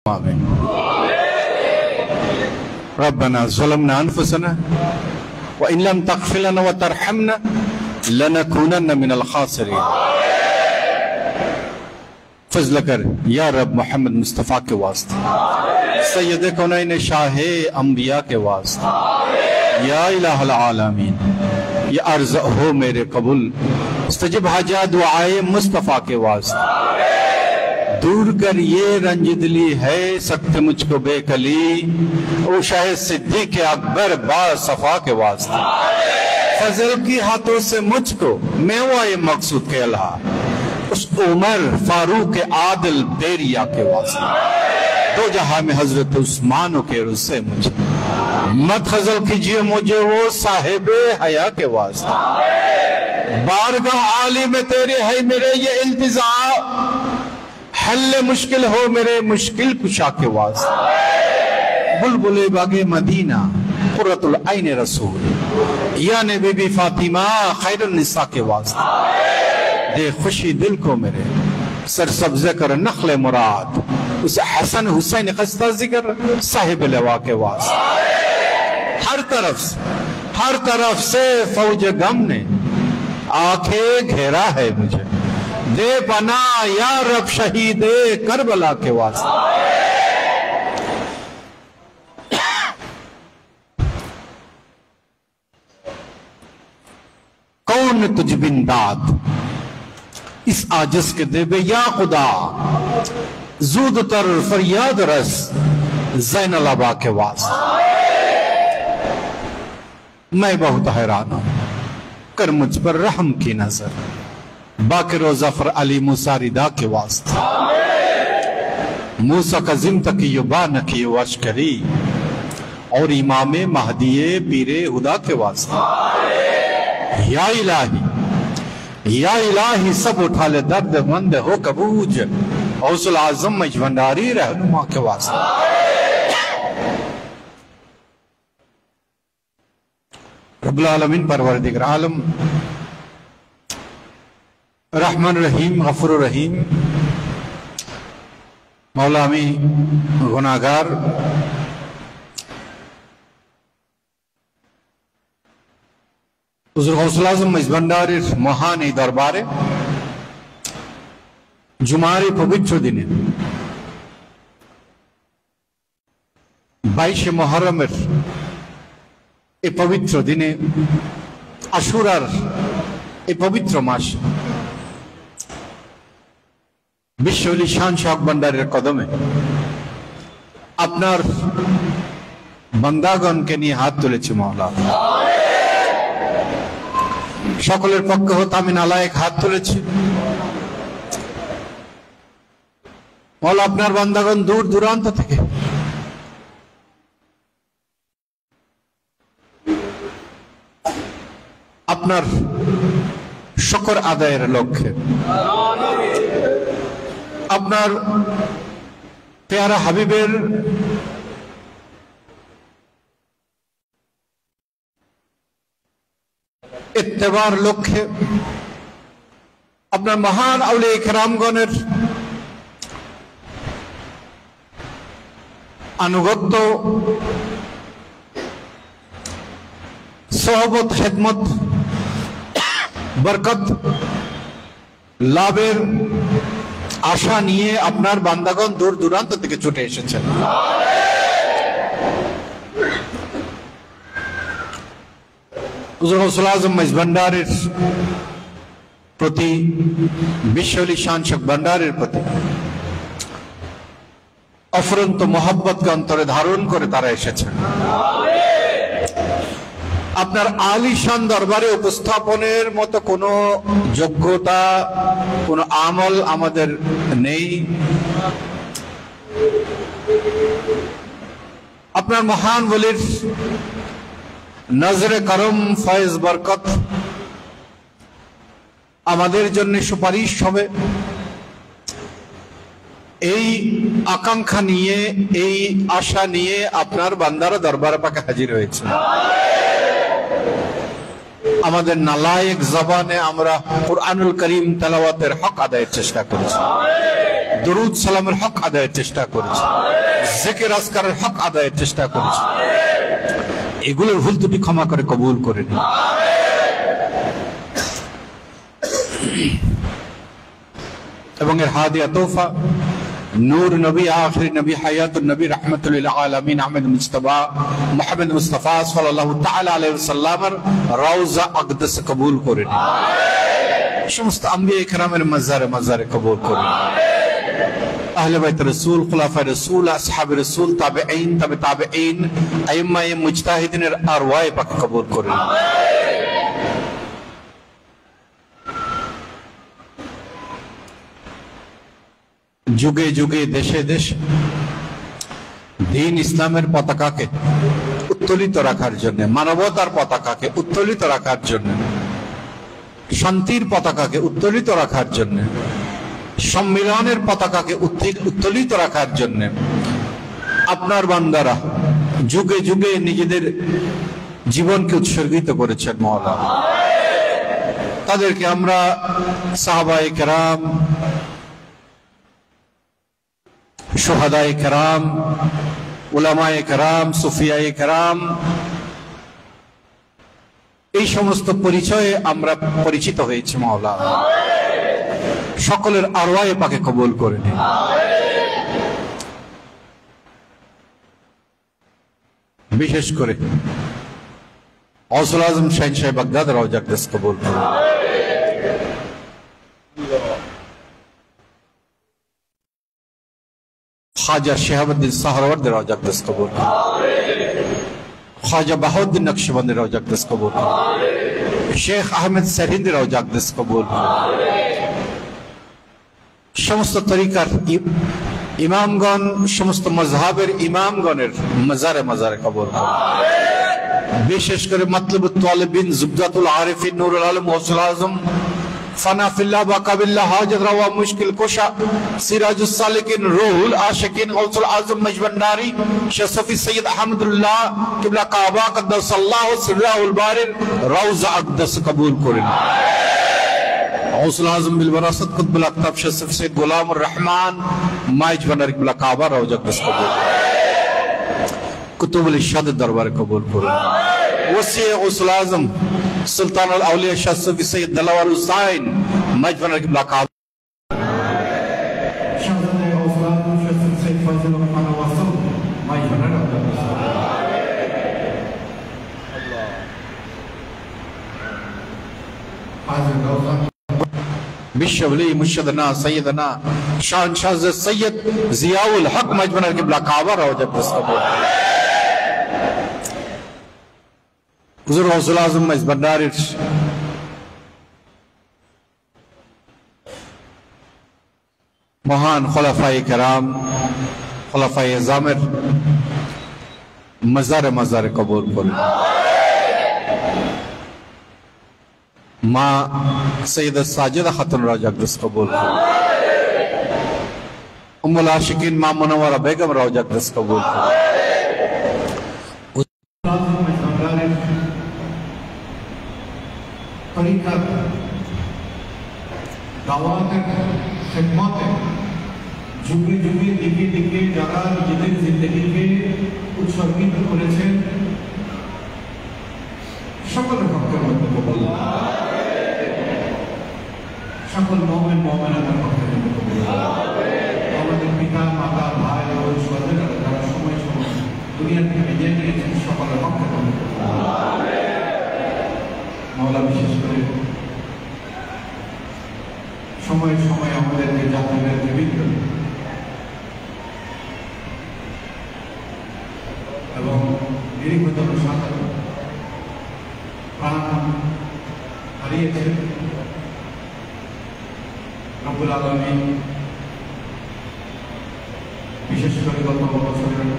आमीन। रब्बना ज़लमना अनफुसना व इन लम तग़फ़िर लना व तरहमना लनकूनन्ना मिनल ख़ासिरीन। फज़ल कर या रब मोहम्मद मुस्तफ़ा के वास्ते, सैयद कौनैन शाहे अंबिया के वास्ते, या इलाहल आलमीन ये अर्ज़ हो मेरे कबूल, इस्तजिब हाजा दुआए मुस्तफ़ा के वास्ते। दूर कर ये रंजिदली है सकते मुझको बेकली, ओ शाह सिद्दीक़ अकबर बा सफा के वास्ते। फजल की हाथों से मुझको मेवा ये मकसूद के अल्लाह, उस उमर फारूक आदिल बेरिया के वास्ते। दो जहां में हजरत उस्मान के रुस्से मुझे मत खजल कीजिए मुझे वो साहिबे हया के वास्ते। बारगाह आली में तेरे है मेरे ये इल्तिजा, हल्ले मुश्किल हो मेरे मुश्किल कुशा के वास्ते। बुलबुले बागे मदीना कुर्रतुल ऐन रसूल या ने बीबी फातिमा खैरुन निसा के वास्ते। दे खुशी दिल को मेरे सरसब्ज़े कर नखले मुराद, उसे हसन हुसैन क़स्ता जिक्र साहिब लवा के वास्ते। हर तरफ से फौज गम ने आंखें घेरा है मुझे, दे पना या रब शहीदे करबला के वास्ते। कौन तुझ बिन दाद इस आजिज के देबे या खुदा, जूद तर फरियाद रस ज़ैनल अबा के वास्ते। मैं बहुत हैरान हूं, कर मुझ पर रहम की नजर, बाकिर ज़फ़र अली मूसा रिदा के वास्ते। मूसा का जिम तकी बा नकी वशकरी और इमाम महदिये पीरे हुदा के वास्ते। या इलाही सब उठा ले दर्द मंद हो कबूज, औसल आजम मजभंडारी रहनुमा के वास्ते। रब्बुल आलमीन परवरदिगार आलम रहमान रहीम गफूर रहीम, मौला मी गुनाहगार हुज़ूर गौसुल आज़म मजभंडारी महान दरबारे जुमारे पवित्र दिने 22 मुहर्रम ए पवित्र दिने आशुरार ए पवित्र मास विश्वली शान शाह भंडारेर कदमे आपनार बंदागण के निये हाथ तुलेछि मौला। सकलेर पक्षे हते आमि नालायक हाथ तुलेछि मौला। आपनार बंदागण दूर दूरान्त थेके আপনার শুকর আদায়ের লক্ষ্যে আপনার পেয়ারা হাবিবের ইত্তেবার লক্ষ্যে আপনার মহান আউলিয়া কেরামগণের আনুগত্য সোহবত খেদমত बरकत लाभेर आशा निये आपनार बान्दागण दूर दूरान्त थेके छुटे एसेछेन। हुज़ूर गौसुल आज़म मजभंडारेर प्रति विश्वली शान शाह भंडारेर प्रति अफुरন্ত मोहब्बत के अंतरे धारण करे तारा एसेछेन। আপনার আলিশান দরবারে উপস্থাপনের মতো কোনো যোগ্যতা কোনো আমল আমাদের নেই। আপনার মহান ওলির নজরে করম ফয়েজ বরকত আমাদের জন্য সুপারিশ হবে, এই আকাঙ্ক্ষা নিয়ে এই আশা নিয়ে আপনার বান্দারা দরবার পাকে হাজির হয়েছে। আমাদের নালায়েক জবানে আমরা কুরআনুল করিম তেলাওয়াতের হক আদায়ের চেষ্টা করেছি। দরুদ সালামের হক আদায়ের চেষ্টা করেছি, জিকির আজকারের হক আদায়ের চেষ্টা করেছি। এগুলোর ভুল ত্রুটি ক্ষমা করে কবুল করে নিন। এবং এর হাদিয়া তোফা নূর নবী, আখির নবী, হায়াতুন নবী, রাহমাতুল লিল আলামিন আহমদ মুস্তাফা মুহাম্মদ মুস্তাফা সাল্লাল্লাহু তাআলা আলাইহি ওয়াসাল্লামের রওজা আকদাস কবুল করে নিন। সমস্ত আম্বিয়া কিরামের মাজারে মাজারে কবুল করে নিন। আহলে বাইত রাসূল, খুলাফায়ে রাসূল, আসহাবে রাসূল, তাবেঈন, তাবে তাবেঈন, আইম্মায়ে মুজতাহিদিনের আরওয়ায়ে পাক কবুল করে নিন। যুগে যুগে দেশে দেশে দ্বীন ইসলামের পতাকাকে উত্তোলিত রাখার জন্য, মানবতার পতাকাকে উত্তোলিত রাখার জন্য, শান্তির পতাকাকে উত্তোলিত রাখার জন্য, সম্মিলনের পতাকাকে উত্তোলিত রাখার জন্য আপনার বান্দারা যুগে যুগে নিজেদের জীবনকে উৎসর্গিত করেছেন মওলা। তাদেরকে আমরা সাহাবায়ে কেরাম, শুহাদায়ে কেরাম, উলামায়ে কেরাম, সুফিয়ায়ে কেরাম, এই সমস্ত পরিচয়ে আমরা পরিচিত হয়েছি মাওলা। সকলের আরওয়ায়ে পাকে কবুল করে নিন। বিশেষ করে গৌসুল আজম শাহ বাগদাদ রওজা আকদাস কবুল করুন। ख्वाजा शिहाबुद्दीन सहरवर्दी रौजा अक़दस कबूल करें। ख्वाजा बहाउद्दीन नक्शबंदी रौजा अक़दस कबूल करें। शेख अहमद सरहिंदी रौजा अक़दस कबूल करें। समस्त तरीकार इमामगण, समस्त मजहबेर इमामगणेर मजारे मजारे कबूल करें। विशेष करे मतलबुत तालिबिन, जुबदातुल आरिफिन, नूरुल आलम, गौसुल आज़म, फना फिल्लाह बाकाबिल्लाह, हाजत रवा, मुश्किल कुशा, सिराजुस सालिकिन, रूहुल आशिकिन, गौसुल आज़म मजबंडारी, शेख सफी सैयद अहमदुल्लाह किबला काबा क़द्दसल्लाहु सिर्रहुल बारिर रौज़ा अक़दस कबूल करें। गौसुल आज़म बिल वरासत कुतुबुल अक़ताब शेख सफी सैयद गुलामुर रहमान मजबंडारी किबला काबा रौज़ा अक़दस कबूल करें। कुतुबुल इरशाद दरबार कबूल करें। वसी गौसुल आज़म सुल्तान औलिया शाह सफी सैयद दिलवार हुसैन मजबंडारी किबला काबा शहजादे गौसुल आज़म शाह सफी सैयद फजल रहमान वासम मजबंडारी अल्लाह बिशवली मुर्शिदना सैयदना शाह सैयद जियाउल हक मजबंडारी किबला काबा रौजा अक़दस कबूल हुजूर गौसुल आज़म मजबंडारी महान खुलाफाए केराम, खुलाफाए ज़ामिर मज़ारे मज़ारे कबूल करें। माँ सैयदा साजिदा खातून रौजा अक़दस कबूल करें। उम्मुल आशिकीन माँ मुनव्वरा बेगम रौजा अक़दस कबूल करें। যুগে যুগে দিকে দিকে যারা নিজেদের জিন্দগিকে উৎসর্গিত করেছেন সকলের পক্ষে সকল মুমিন মুমিনাতের পক্ষে আমাদের পিতা মাতা ভাই বোন সন্তানেরা যারা সময় সময় দুনিয়া থেকে বিদায় নিয়েছেন সকলের পক্ষে মাওলা বিশেষ করে সময় সময় আমাদেরকে জাতিদের জীবিত এবং নিরীহতম সাধারণ প্রাণ হারিয়েছেন রব্বুল আলামিন। বিশেষ করে গত বছরের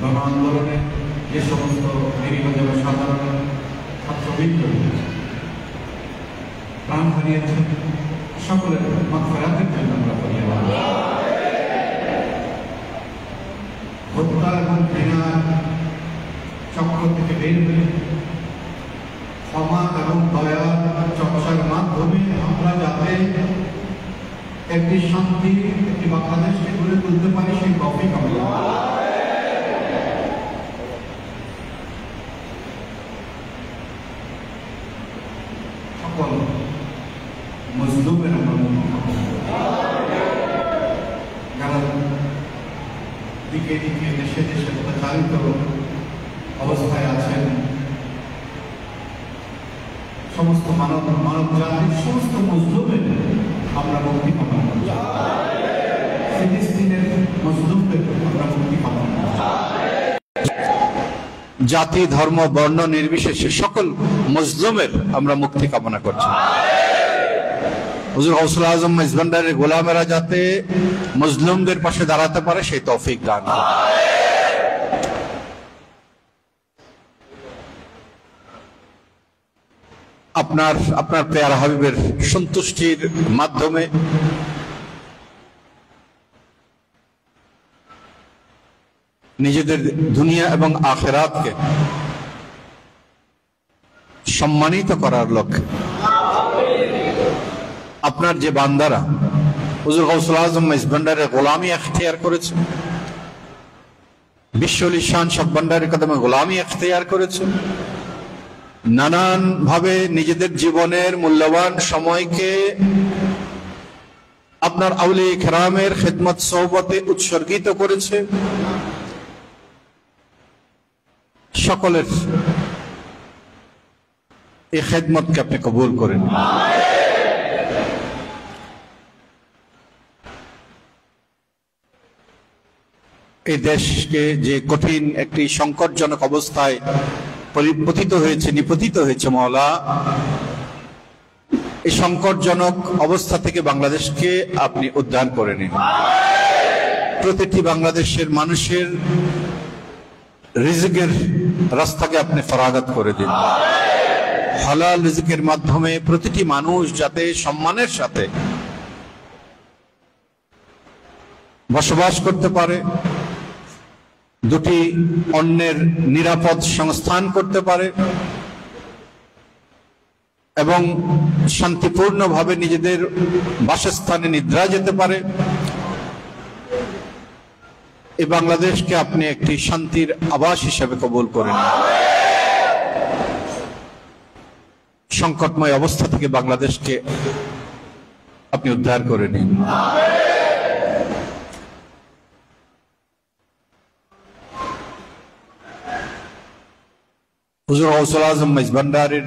গণ আন্দোলনে যে সমস্ত নিরীহতম সাধারণ ছাত্রবৃন্দ প্রাণ হারিয়েছেন সকলের মাগফিরাতের জন্য আমরা করি। হত্যা এবং ঘৃণার চক্র থেকে বের হয়ে ক্ষমা এবং দয়ার চর্চার মাধ্যমে আমরা যাতে একটি শান্তি, একটি বাংলাদেশকে গড়ে তুলতে পারি, সেই তৌফিক আমরা সকল মজলুমের আমরা যারা দিকে দিকে দেশে দেশে প্রচারিত অবস্থায় আছেন, সমস্ত মানব জাতির সমস্ত মজলুমের আমরা মুক্তি কামনা করছি। ফিলিস্তিনের মজলুমদের আমরা মুক্তি কামনা করছি। জাতি, ধর্ম, বর্ণ নির্বিশেষে সকল মজলুমের আমরা মুক্তি কামনা করছি। হুজুর গৌসুল আজম মেজবান্ডারের গোলামেরা যাতে মজলুমদের পাশে দাঁড়াতে পারে সেই তৌফিক দান করুন। আপনার প্যারা হাবিবের সন্তুষ্টির মাধ্যমে নিজেদের দুনিয়া এবং আখিরাতকে সম্মানিত করার লক্ষ্যে আপনার যে বান্দারা হুজুর গৌসুল আজম মেজবান্ডারের গোলামি এখতিয়ার করেছে, বিশ্বলি শান শাহ ভান্ডারীর কদমে গোলামি এখতিয়ার করেছে, নানান ভাবে নিজেদের জীবনের মূল্যবান সময়কে আপনার আউলিয়া কেরামের খিদমত সোহবতে উৎসর্গিত করেছে, সকলের এই খিদমতকে আপনি কবুল করেন। এই দেশকে যে কঠিন একটি সংকটজনক অবস্থায় নিপতিত হয়েছে মাওলা, এই সংকটজনক অবস্থা থেকে বাংলাদেশকে আপনি উদ্ধার করে নিন। প্রতিটি বাংলাদেশের মানুষের রিজিকের রাস্তাকে আপনি ফরাগাত করে দিন। হালাল রিজিকের মাধ্যমে প্রতিটি মানুষ যাতে সম্মানের সাথে বসবাস করতে পারে, দুটি অন্যের নিরাপদ সংস্থান করতে পারে এবং শান্তিপূর্ণভাবে নিজেদের বাসস্থানে নিদ্রা যেতে পারে, এই বাংলাদেশকে আপনি একটি শান্তির আবাস হিসেবে কবুল করেন। সংকটময় অবস্থা থেকে বাংলাদেশকে আপনি উদ্ধার করে নিন। হুজুর গৌসুল আজম মেজবান্ডারের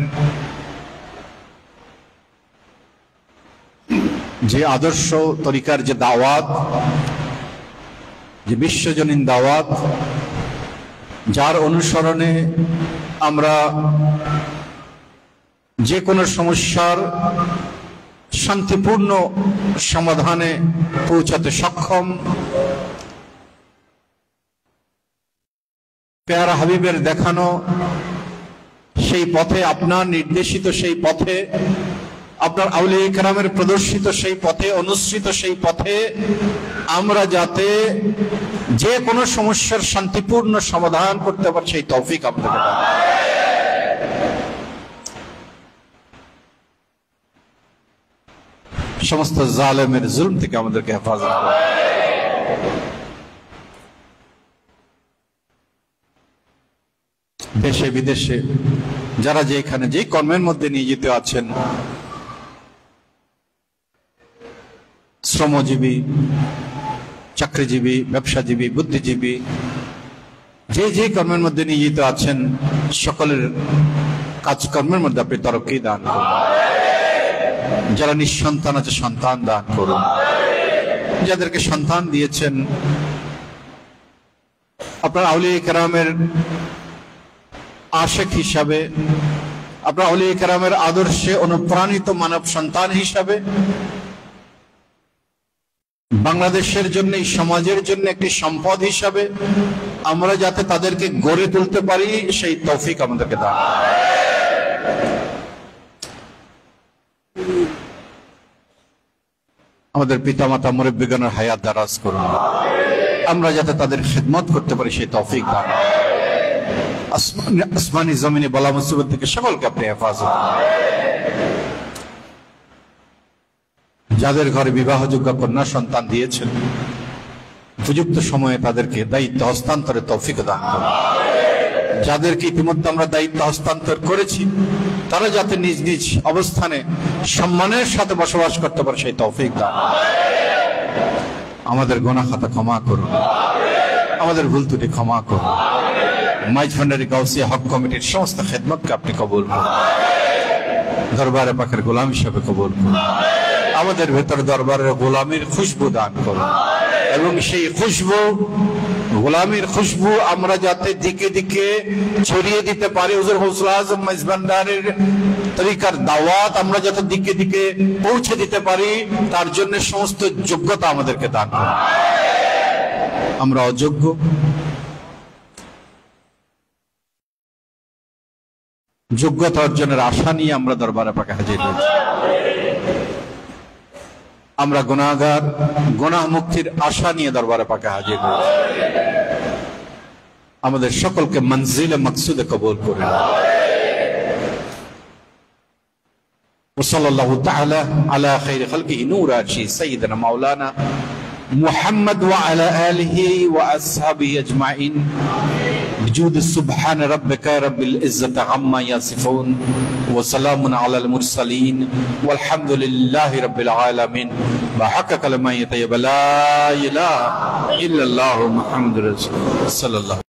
যে আদর্শ তরিকার যে দাওয়াত, যে বিশ্বজনীন দাওয়াত, যার অনুসরণে আমরা যে কোনো সমস্যার শান্তিপূর্ণ সমাধানে পৌঁছাতে সক্ষম, প্যারা হাবিবের দেখানো সেই পথে, আপনার নির্দেশিত সেই পথে, আপনার আউলিয়া কেরামের প্রদর্শিত সেই পথে, অনুসৃত সেই পথে আমরা যাতে যে কোনো সমস্যার শান্তিপূর্ণ সমাধান করতে পারি সেই তৌফিক আপনাকে দান। সমস্ত জালেমের জুলম থেকে আমাদেরকে হেফাজত করুন। দেশে বিদেশে যারা যেখানে যে কর্মের মধ্যে নিয়োজিত আছেন, শ্রমজীবী, চাকরিজীবী, ব্যবসাজীবী, বুদ্ধিজীবী, যে কর্মের মধ্যে নিয়োজিত আছেন, সকলের কাজকর্মের মধ্যে আপনি তরক্কি দান করুন। যারা নিঃসন্তান আছে সন্তান দান করুন। যাদেরকে সন্তান দিয়েছেন আপনার আউলিয়া কেরামের আশেক হিসাবে, আপনার আউলিয়া কেরামের আদর্শে অনুপ্রাণিত মানব সন্তান হিসাবে বাংলাদেশের জন্য, সমাজের জন্য একটি সম্পদ হিসাবে আমরা যাতে তাদেরকে গড়ে তুলতে পারি সেই তৌফিক আমাদেরকে দান। আমাদের পিতামাতা মুরব্বিগণের হায়াত দারাজ করুন, আমরা যাতে তাদের খিদমত করতে পারি সেই তৌফিক দান। আসমানি জমিনে বালা মুসিবত থেকে সকলকে আপনি হেফাজত। যাদের ঘরে বিবাহযোগ্য কন্যা সন্তান দিয়েছেন উপযুক্ত সময়ে তাদেরকে দায়িত্ব হস্তান্তরের তৌফিক দান করুন। যাদেরকে ইতিমধ্যে আমরা দায়িত্ব হস্তান্তর করেছি তারা যাতে নিজ নিজ অবস্থানে সম্মানের সাথে বসবাস করতে পারে সেই তৌফিক দান। আমাদের গুনাহ খাতা ক্ষমা করুন, আমাদের ভুল ত্রুটি ক্ষমা করুন। মাইজ ভান্ডারী গাউসিয়া হক কমিটির সমস্ত খেদমতকে আপনি কবুল করুন, দরবারে পাকের গোলাম হিসেবে কবুল করুন। আমাদের ভেতর দরবারের গোলামীর খুশবু দান করুন এবং সেই খুশবু, গোলামীর খুশবু আমরা যাতে দিকে দিকে ছড়িয়ে দিতে পারি, হুজুর গৌসুল আজম মাইজ ভান্ডারীর তরিকার দাওয়াত আমরা যাতে দিকে দিকে পৌঁছে দিতে পারি তার জন্য সমস্ত যোগ্যতা আমাদেরকে দান করুন। আমরা অযোগ্য, যোগ্যতা অর্জনের আশা নিয়ে আমরা দরবারে পাকে হাজির হয়েছি। আমরা গুনাহগার, গুনাহ মুক্তির আশা নিয়ে দরবারে পাকে হাজির হয়েছি। আমাদের সকলকে মনজিলে মকসুদে কবুল করুন। ওয়াসাল্লাল্লাহু তাআলা আলা খায়রি খালকিহি নূরাশি সাইয়্যিদিনা মাওলানা মুহাম্মদ ওয়া আলা আলিহি ওয়া আসহাবিহি আজমাইন بجود سبحان ربك رب العزة عما يصفون وسلام على المرسلين والحمد لله رب العالمين بحق كلمة طيبة لا إله إلا الله محمد رسول الله صلى الله